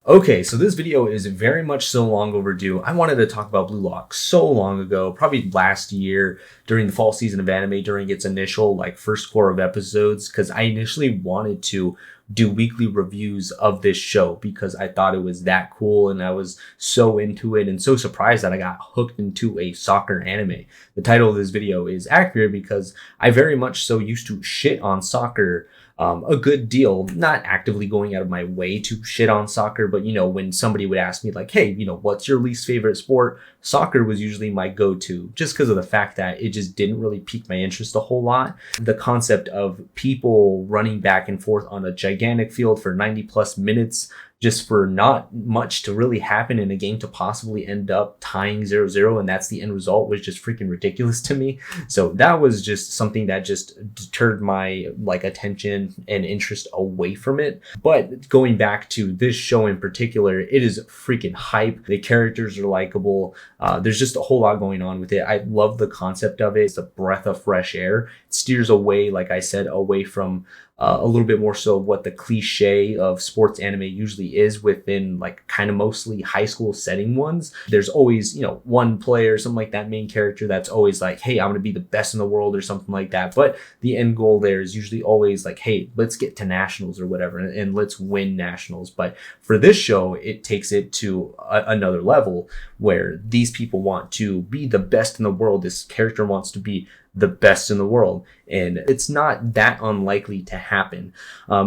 Okay, so this video is very much so long overdue. I wanted to talk about Blue Lock so long ago, probably last year during the fall season of anime, during its initial first core of episodes, because I initially wanted to do weekly reviews of this show because I thought it was that cool and I was so into it and so surprised that I got hooked into a soccer anime. The title of this video is accurate because I very much so used to shit on soccer a good deal, not actively going out of my way to shit on soccer, but when somebody would ask me like, hey, what's your least favorite sport? Soccer was usually my go-to just because of the fact that it just didn't really pique my interest a whole lot. The concept of people running back and forth on a gigantic field for 90 plus minutes just for not much to really happen in a game to possibly end up tying 0-0, and that's the end result, was just freaking ridiculous to me. So that was just something that just deterred my attention and interest away from it. But going back to this show in particular, it is freaking hype. The characters are likable. There's just a whole lot going on with it. I love the concept of it. It's a breath of fresh air. It steers away, like I said, away from a little bit more so what the cliche of sports anime usually is within kind of mostly high school setting ones. There's always, one player, something like that main character that's always like, hey, I'm going to be the best in the world or something like that. But the end goal there is usually always like, hey, let's get to nationals or whatever and let's win nationals. But for this show, it takes it to another level where these people want to be the best in the world. This character wants to be the best in the world. And it's not that unlikely to happen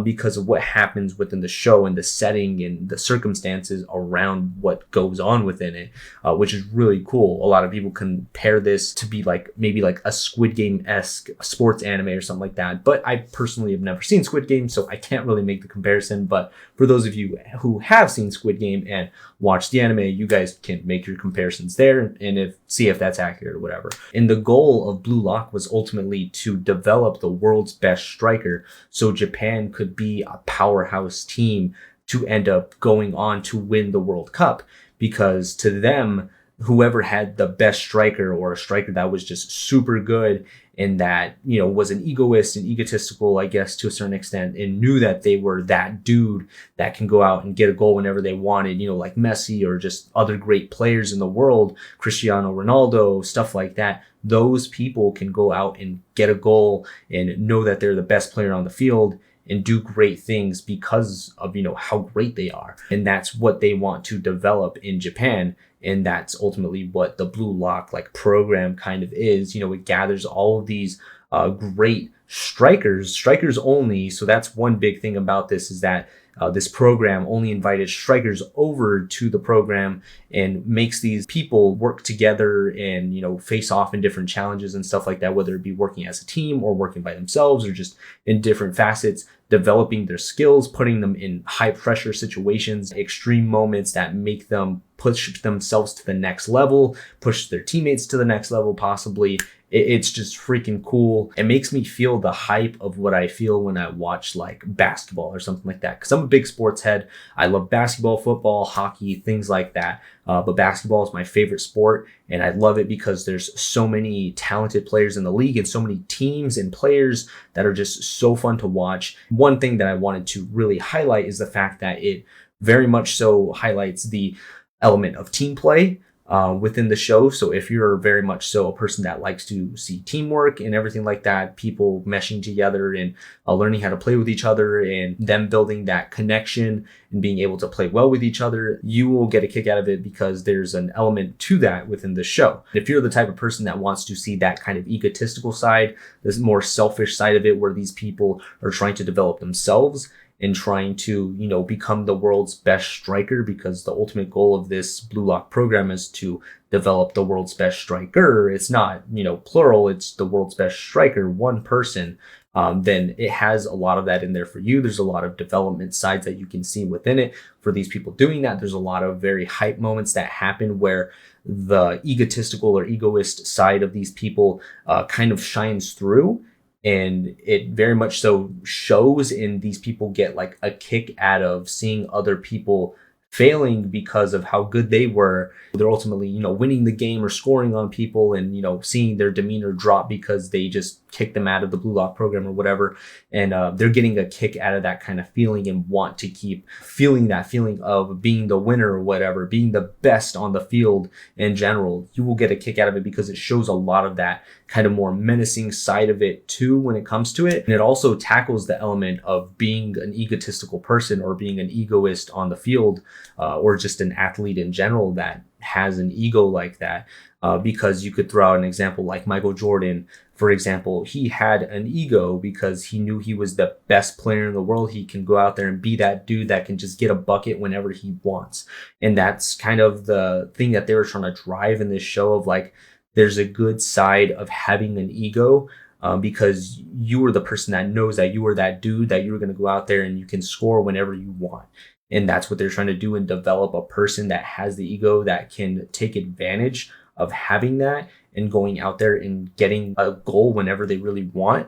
because of what happens within the show and the setting and the circumstances around what goes on within it, which is really cool. A lot of people compare this to be maybe a Squid Game-esque sports anime or something like that. But I personally have never seen Squid Game, so I can't really make the comparison. But for those of you who have seen Squid Game and watched the anime, you guys can make your comparisons there and see if that's accurate or whatever. And the goal of Blue Lock was ultimately to develop the world's best striker so Japan could be a powerhouse team to end up going on to win the World Cup, because to them, whoever had the best striker or a striker that was just super good and that, was an egoist and egotistical, I guess, to a certain extent, and knew that they were that dude that can go out and get a goal whenever they wanted, like Messi or just other great players in the world, Cristiano Ronaldo, stuff like that. Those people can go out and get a goal and know that they're the best player on the field and do great things because of, how great they are. And that's what they want to develop in Japan. And that's ultimately what the Blue Lock program kind of is. It gathers all of these great strikers only. So that's one big thing about this, is that this program only invited strikers over to the program and makes these people work together and, face off in different challenges and stuff like that, whether it be working as a team or working by themselves or just in different facets, developing their skills, putting them in high pressure situations, extreme moments that make them push themselves to the next level, push their teammates to the next level, possibly. It's just freaking cool. It makes me feel the hype of what I feel when I watch basketball or something like that. Because I'm a big sports head. I love basketball, football, hockey, things like that. But basketball is my favorite sport. And I love it because there's so many talented players in the league and so many teams and players that are just so fun to watch. One thing that I wanted to really highlight is the fact that it very much so highlights the element of team play within the show. So if you're very much so a person that likes to see teamwork and everything like that, people meshing together and learning how to play with each other and them building that connection and being able to play well with each other, you will get a kick out of it because there's an element to that within the show. If you're the type of person that wants to see that kind of egotistical side, this more selfish side of it where these people are trying to develop themselves and trying to, become the world's best striker, because the ultimate goal of this Blue Lock program is to develop the world's best striker. It's not, plural, it's the world's best striker, one person. Then it has a lot of that in there for you. There's a lot of development sides that you can see within it for these people doing that. There's a lot of very hype moments that happen where the egotistical or egoist side of these people kind of shines through. And it very much so shows, and these people get a kick out of seeing other people failing because of how good they were. They're ultimately, winning the game or scoring on people, and, seeing their demeanor drop because they just kicked them out of the Blue Lock program or whatever. And they're getting a kick out of that kind of feeling and want to keep feeling that feeling of being the winner or whatever, being the best on the field in general. You will get a kick out of it because it shows a lot of that kind of more menacing side of it too when it comes to it. And it also tackles the element of being an egotistical person or being an egoist on the field, or just an athlete in general that has an ego like that. Because you could throw out an example like Michael Jordan, for example. He had an ego because he knew he was the best player in the world. He can go out there and be that dude that can just get a bucket whenever he wants. And that's kind of the thing that they were trying to drive in this show of like, there's a good side of having an ego, because you were the person that knows that you were that dude, that you were going to go out there and you can score whenever you want. And that's what they're trying to do, and develop a person that has the ego that can take advantage of having that and going out there and getting a goal whenever they really want,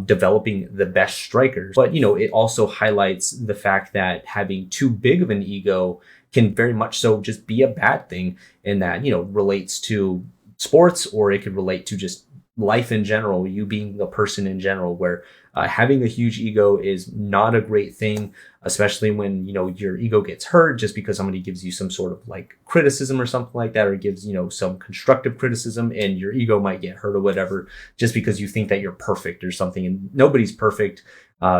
developing the best strikers. But, it also highlights the fact that having too big of an ego can very much so just be a bad thing, and that, relates to sports, or it could relate to just life in general, you being a person in general, where having a huge ego is not a great thing, especially when, your ego gets hurt just because somebody gives you some sort of like criticism or something like that, or gives, some constructive criticism, and your ego might get hurt or whatever, just because you think that you're perfect or something. And nobody's perfect.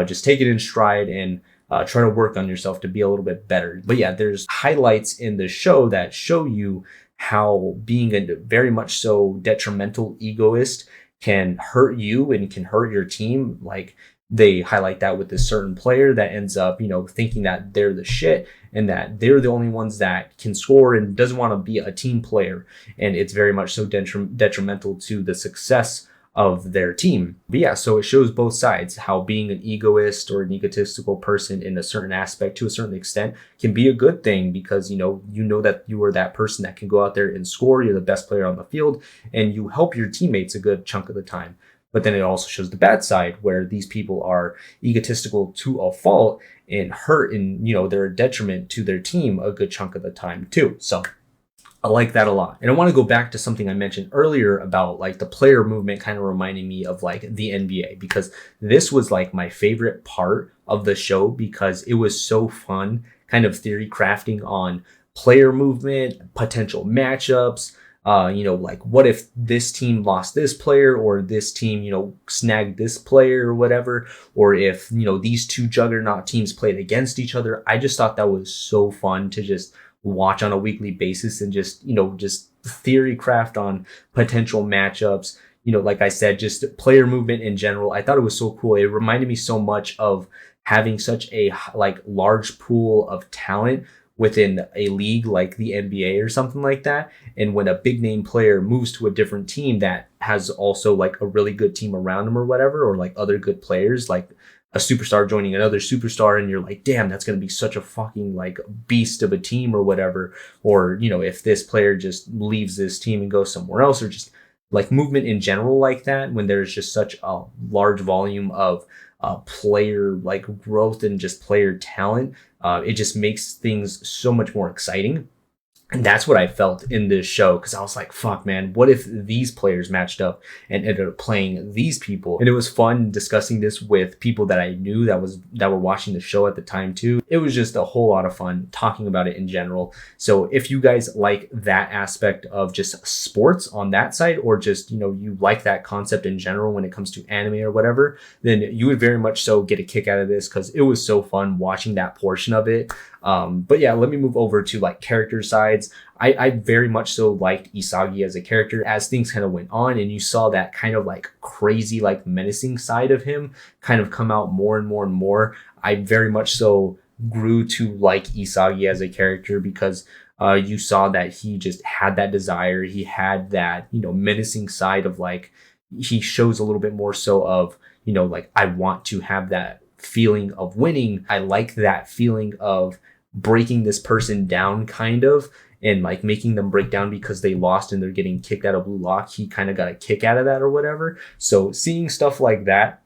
Just take it in stride and try to work on yourself to be a little bit better. But yeah, there's highlights in the show that show you how being a very much so detrimental egoist can hurt you and can hurt your team. Like, they highlight that with this certain player that ends up, thinking that they're the shit and that they're the only ones that can score and doesn't want to be a team player. And it's very much so detrimental to the success of their team. But yeah, so it shows both sides, how being an egoist or an egotistical person in a certain aspect to a certain extent can be a good thing, because you know that you are that person that can go out there and score, you're the best player on the field, and you help your teammates a good chunk of the time. But then it also shows the bad side, where these people are egotistical to a fault and hurt, and they're a detriment to their team a good chunk of the time too. So I like that a lot. And I want to go back to something I mentioned earlier about like the player movement kind of reminding me of like the NBA, because this was like my favorite part of the show, because it was so fun kind of theory crafting on player movement, potential matchups, like what if this team lost this player, or this team, snagged this player or whatever, or if, these two juggernaut teams played against each other. I just thought that was so fun to just watch on a weekly basis, and just theory craft on potential matchups. Like I said, just player movement in general. I thought it was so cool. It reminded me so much of having such a like large pool of talent within a league like the NBA or something like that. And when a big name player moves to a different team that has also like a really good team around them or whatever, or like other good players, like a superstar joining another superstar, and you're like, damn, that's going to be such a fucking like beast of a team or whatever. Or, if this player just leaves this team and goes somewhere else, or just like movement in general like that, when there's just such a large volume of player like growth and just player talent, it just makes things so much more exciting. And that's what I felt in this show, because I was like, fuck, man, what if these players matched up and ended up playing these people? And it was fun discussing this with people that I knew that were watching the show at the time too. It was just a whole lot of fun talking about it in general. So if you guys like that aspect of just sports on that side, or just, you like that concept in general when it comes to anime or whatever, then you would very much so get a kick out of this, because it was so fun watching that portion of it. But yeah, let me move over to like character sides. I very much so liked Isagi as a character as things kind of went on, and you saw that kind of like crazy, like menacing side of him kind of come out more and more and more. I very much so grew to like Isagi as a character, because you saw that he just had that desire. He had that, menacing side of like, he shows a little bit more so of, like, I want to have that feeling of winning. I like that feeling of breaking this person down, kind of, and like making them break down because they lost and they're getting kicked out of Blue Lock. He kind of got a kick out of that or whatever. So seeing stuff like that,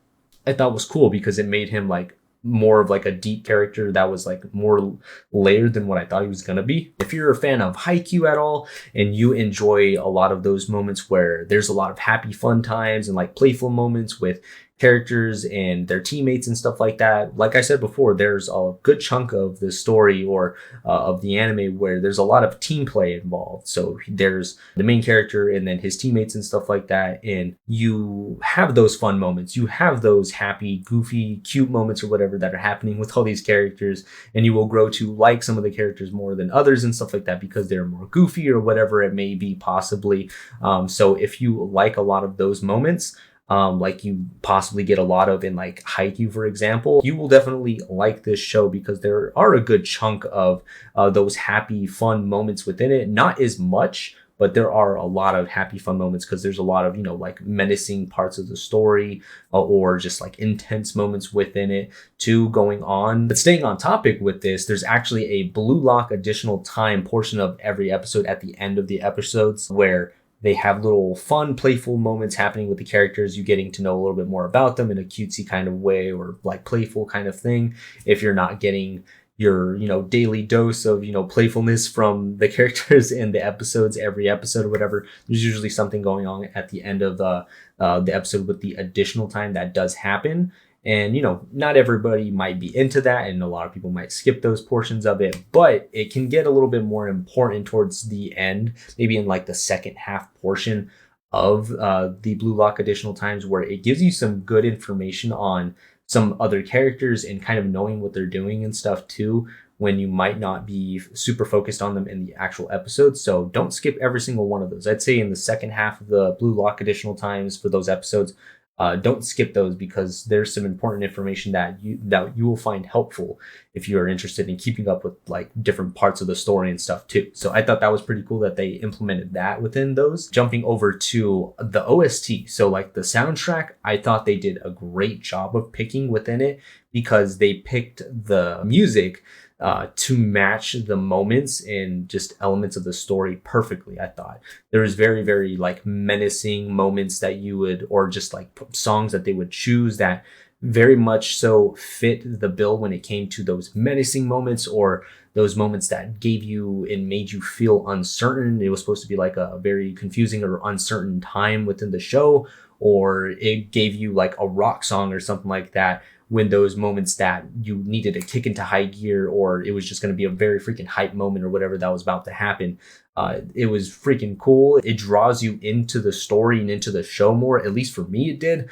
I thought was cool, because it made him like more of like a deep character that was like more layered than what I thought he was gonna be. If you're a fan of Haikyuu at all and you enjoy a lot of those moments where there's a lot of happy fun times and like playful moments with characters and their teammates and stuff like that, like I said before, there's a good chunk of the story or of the anime where there's a lot of team play involved. So there's the main character and then his teammates and stuff like that, and you have those fun moments, you have those happy, goofy, cute moments or whatever that are happening with all these characters, and you will grow to like some of the characters more than others and stuff like that because they're more goofy or whatever it may be, possibly. So if you like a lot of those moments, like you possibly get a lot of in like Haikyuu, for example, you will definitely like this show because there are a good chunk of those happy, fun moments within it. Not as much, but there are a lot of happy, fun moments because there's a lot of, like menacing parts of the story or just like intense moments within it too going on. But staying on topic with this, there's actually a Blue Lock additional time portion of every episode at the end of the episodes where they have little fun, playful moments happening with the characters, you getting to know a little bit more about them in a cutesy kind of way or like playful kind of thing. If you're not getting your, daily dose of, playfulness from the characters in the episodes, every episode or whatever, there's usually something going on at the end of the episode with the additional time that does happen. And, not everybody might be into that, and a lot of people might skip those portions of it, but it can get a little bit more important towards the end, maybe in like the second half portion of the Blue Lock additional times, where it gives you some good information on some other characters and kind of knowing what they're doing and stuff too, when you might not be super focused on them in the actual episodes. So don't skip every single one of those. I'd say in the second half of the Blue Lock additional times for those episodes, don't skip those because there's some important information that you will find helpful if you are interested in keeping up with like different parts of the story and stuff too. So I thought that was pretty cool that they implemented that within those. Jumping over to the OST, so like the soundtrack, I thought they did a great job of picking within it because they picked the music to match the moments and just elements of the story perfectly. I thought there was very, very like menacing moments that you would, or just like songs that they would choose that very much so fit the bill when it came to those menacing moments or those moments that gave you and made you feel uncertain. It was supposed to be like a very confusing or uncertain time within the show, or it gave you like a rock song or something like that when those moments that you needed to kick into high gear, or it was just going to be a very freaking hype moment or whatever that was about to happen. It was freaking cool. It draws you into the story and into the show more, at least for me it did,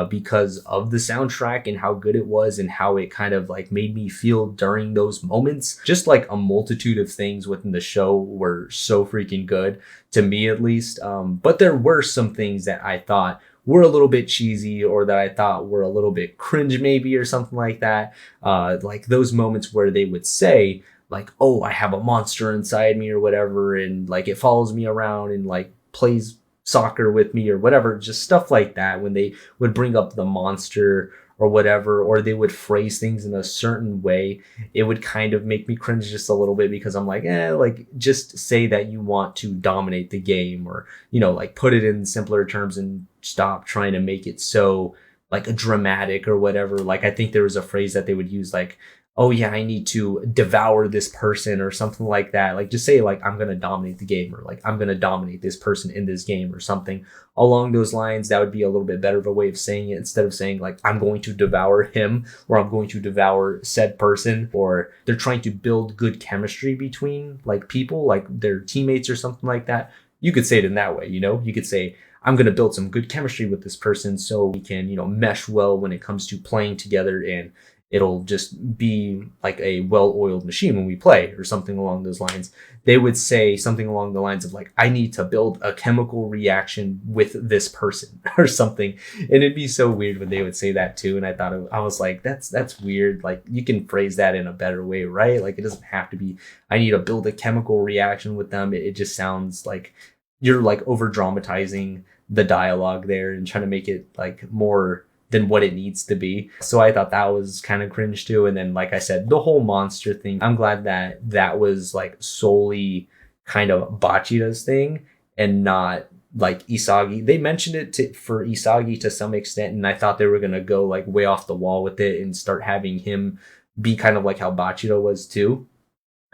because of the soundtrack and how good it was and how it kind of like made me feel during those moments. Just like a multitude of things within the show were so freaking good, to me at least. But there were some things that I thought were a little bit cheesy or that I thought were a little bit cringe maybe or something like that. Like those moments where they would say like, oh, I have a monster inside me or whatever, and like it follows me around and like plays soccer with me or whatever, just stuff like that. When they would bring up the monster or whatever, or they would phrase things in a certain way, it would kind of make me cringe just a little bit because I'm like, like just say that you want to dominate the game, or, like put it in simpler terms and stop trying to make it so like dramatic or whatever. Like I think there was a phrase that they would use like, oh yeah, I need to devour this person or something like that. Like just say like, I'm going to dominate the game, or like, I'm going to dominate this person in this game or something along those lines. That would be a little bit better of a way of saying it, instead of saying like, I'm going to devour him, or I'm going to devour said person. Or they're trying to build good chemistry between like people, like their teammates or something like that. You could say it in that way, you could say, I'm going to build some good chemistry with this person so we can, mesh well when it comes to playing together, and it'll just be like a well-oiled machine when we play, or something along those lines. They would say something along the lines of like, I need to build a chemical reaction with this person or something. And it'd be so weird when they would say that too. And I was like, that's weird. Like you can phrase that in a better way, right? Like it doesn't have to be, I need to build a chemical reaction with them. It just sounds like you're like over dramatizing the dialogue there and trying to make it like more than what it needs to be. So I thought that was kind of cringe too. And then, like I said, the whole monster thing, I'm glad that that was like solely kind of Bachida's thing and not like Isagi. They mentioned it for Isagi to some extent, and I thought they were gonna go like way off the wall with it and start having him be kind of like how Bachiro was too,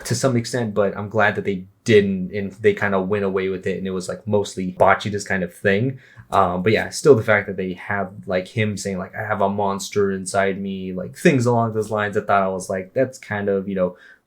to some extent. But I'm glad that they didn't, and they kind of went away with it, and it was like mostly Bachida's kind of thing. But yeah, still the fact that they have like him saying like I have a monster inside me, like things along those lines. I thought I was like that's kind of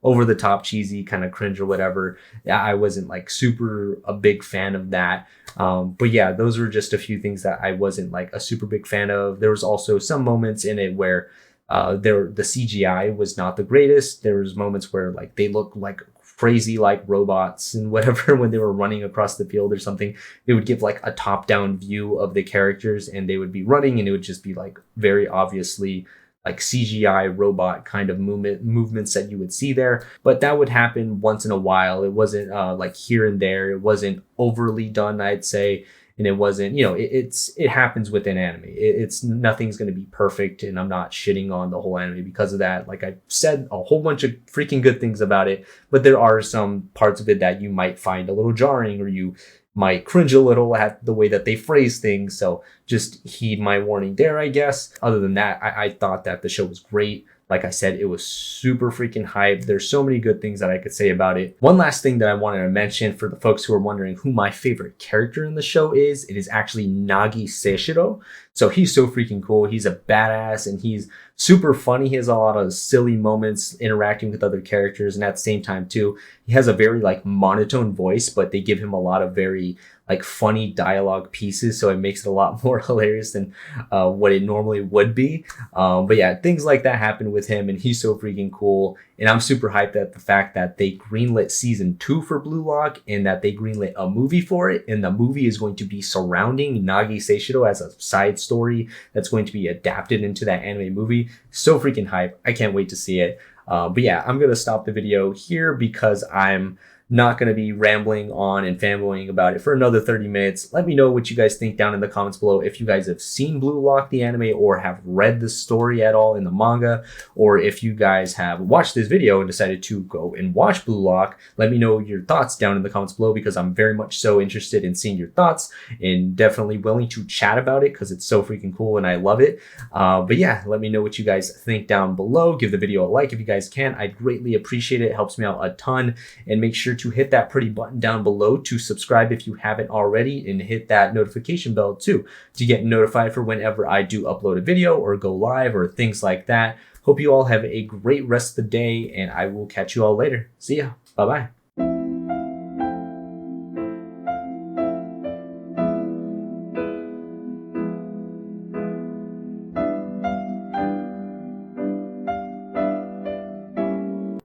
over the top, cheesy, kind of cringe or whatever. Yeah, I wasn't like super a big fan of that. But yeah, those were just a few things that I wasn't like a super big fan of. There was also some moments in it where the CGI was not the greatest. There was moments where like they looked like crazy like robots and whatever when they were running across the field or something. They would give like a top-down view of the characters and they would be running and it would just be like very obviously like CGI robot kind of movements that you would see there. But that would happen once in a while. It wasn't like here and there. It wasn't overly done, I'd say. And it wasn't, it happens within anime. It's nothing's going to be perfect. And I'm not shitting on the whole anime because of that. Like I said a whole bunch of freaking good things about it, but there are some parts of it that you might find a little jarring or you might cringe a little at the way that they phrase things. So just heed my warning there, I guess. Other than that, I thought that the show was great. Like I said, it was super freaking hype. There's so many good things that I could say about it. One last thing that I wanted to mention for the folks who are wondering who my favorite character in the show is, it is actually Nagi Seishiro. So he's so freaking cool. He's a badass and he's super funny. He has a lot of silly moments interacting with other characters. And at the same time too, he has a very like monotone voice, but they give him a lot of very like funny dialogue pieces. So it makes it a lot more hilarious than what it normally would be. But yeah, things like that happen with him and he's so freaking cool. And I'm super hyped at the fact that they greenlit season 2 for Blue Lock and that they greenlit a movie for it. And the movie is going to be surrounding Nagi Seishiro as a side story that's going to be adapted into that anime movie. So freaking hype. I can't wait to see it. But yeah, I'm going to stop the video here because I'm not going to be rambling on and fanboying about it for another 30 minutes. Let me know what you guys think down in the comments below. If you guys have seen Blue Lock, the anime, or have read the story at all in the manga, or if you guys have watched this video and decided to go and watch Blue Lock, let me know your thoughts down in the comments below because I'm very much so interested in seeing your thoughts and definitely willing to chat about it because it's so freaking cool and I love it. But yeah, let me know what you guys think down below. Give the video a like if you guys can. I'd greatly appreciate it. It helps me out a ton. And make sure to hit that pretty button down below to subscribe if you haven't already, and hit that notification bell too to get notified for whenever I do upload a video or go live or things like that. Hope you all have a great rest of the day and I will catch you all later. See ya. Bye bye.